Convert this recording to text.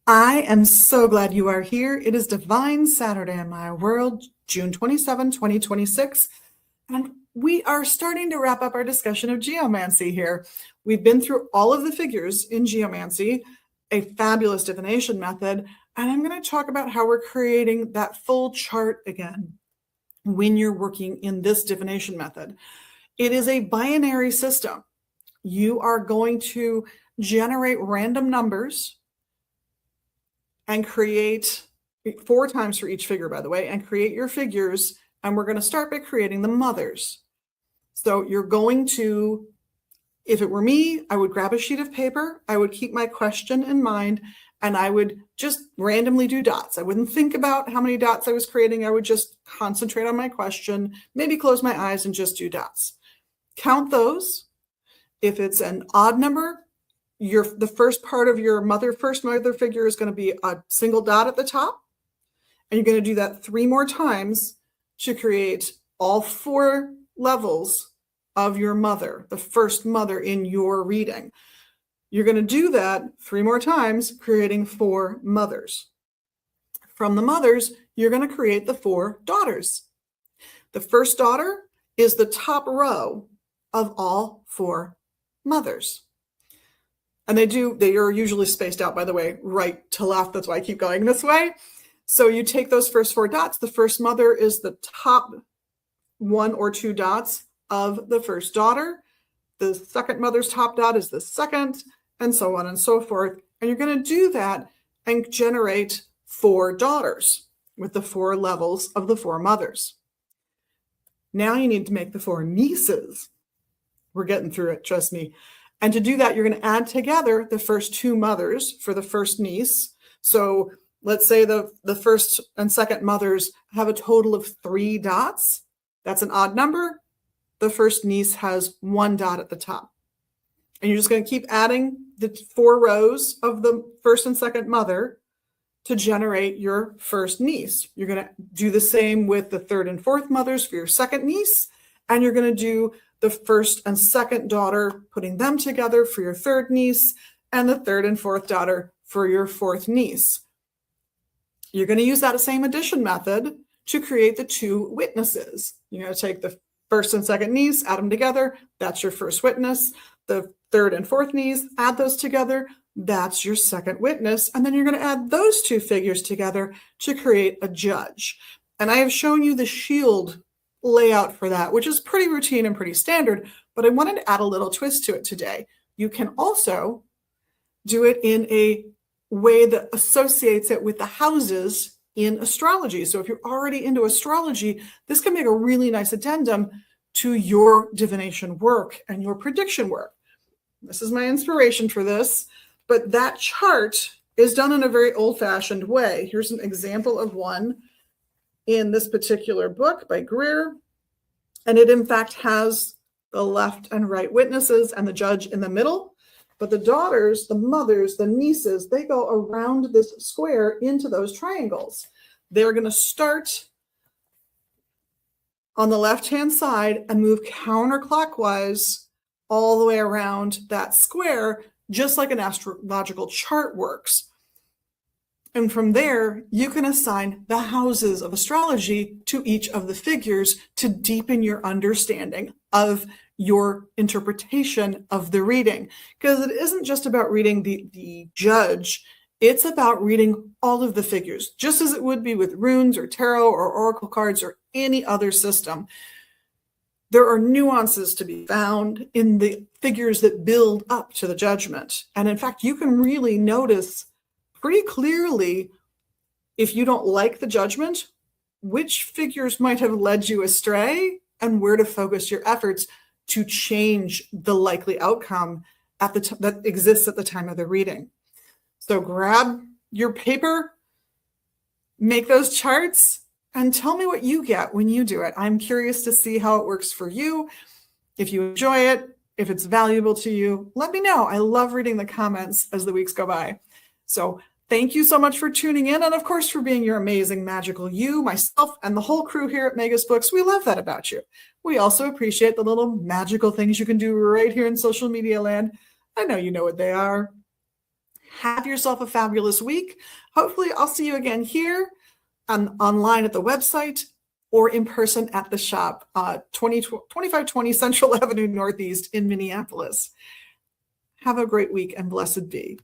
I am so glad you are here. It is Divine Saturday in my world, June 27, 2026, and we are starting to wrap up our discussion of geomancy here. We've been through all of the figures in geomancy, a fabulous divination method, and I'm going to talk about how we're creating that full chart again when you're working in this divination method. It is a binary system. You are going to generate random numbers and create 4 times for each figure, by the way, and create your figures. And we're going to start by creating the mothers. So you're going to, if it were me, I would grab a sheet of paper. I would keep my question in mind, and I would just randomly do dots. I wouldn't think about how many dots I was creating. I would just concentrate on my question, maybe close my eyes and just do dots. Count those. If it's an odd number, the first part of your first mother figure is going to be a single dot at the top. And you're going to do that 3 more times to create all 4 levels of your mother, the first mother in your reading. You're going to do that 3 more times, creating 4 mothers. From the mothers, you're going to create the 4 daughters. The first daughter is the top row of all 4 mothers. And they are usually spaced out, by the way, right to left. That's why I keep going this way. So you take those first 4 dots. The first mother is the top 1 or 2 dots of the first daughter. The second mother's top dot is the second, and so on and so forth. And you're going to do that and generate 4 daughters with the 4 levels of the 4 mothers. Now you need to make the 4 nieces. We're getting through it, trust me. And to do that, you're going to add together the first 2 mothers for the first niece. So let's say the first and second mothers have a total of 3 dots. That's an odd number. The first niece has 1 dot at the top. And you're just going to keep adding the 4 rows of the first and second mother to generate your first niece. You're going to do the same with the third and fourth mothers for your second niece. And you're going to do the first and second daughter, putting them together for your third niece, and the third and fourth daughter for your fourth niece. You're going to use that same addition method to create the 2 witnesses. You're going to take the first and second niece, add them together. That's your first witness. The third and fourth niece, add those together. That's your second witness. And then you're going to add those 2 figures together to create a judge. And I have shown you the shield layout for that, which is pretty routine and pretty standard, but I wanted to add a little twist to it today. You can also do it in a way that associates it with the houses in astrology. So if you're already into astrology, this can make a really nice addendum to your divination work and your prediction work. This is my inspiration for this, but that chart is done in a very old-fashioned way. Here's an example of one in this particular book by Greer. And it in fact has the left and right witnesses and the judge in the middle. But the daughters, the mothers, the nieces, they go around this square into those triangles. They're going to start on the left-hand side and move counterclockwise all the way around that square, just like an astrological chart works. And from there, you can assign the houses of astrology to each of the figures to deepen your understanding of your interpretation of the reading. Because it isn't just about reading the judge, it's about reading all of the figures, just as it would be with runes or tarot or oracle cards or any other system. There are nuances to be found in the figures that build up to the judgment. And in fact, you can really notice pretty clearly, if you don't like the judgment, which figures might have led you astray and where to focus your efforts to change the likely outcome that exists at the time of the reading. So grab your paper, make those charts, and tell me what you get when you do it. I'm curious to see how it works for you. If you enjoy it, if it's valuable to you, let me know. I love reading the comments as the weeks go by. So thank you so much for tuning in, and of course for being your amazing magical you, myself, and the whole crew here at Magus Books. We love that about you. We also appreciate the little magical things you can do right here in social media land. I know you know what they are. Have yourself a fabulous week. Hopefully, I'll see you again here online at the website or in person at the shop, 2520 Central Avenue Northeast in Minneapolis. Have a great week and blessed be.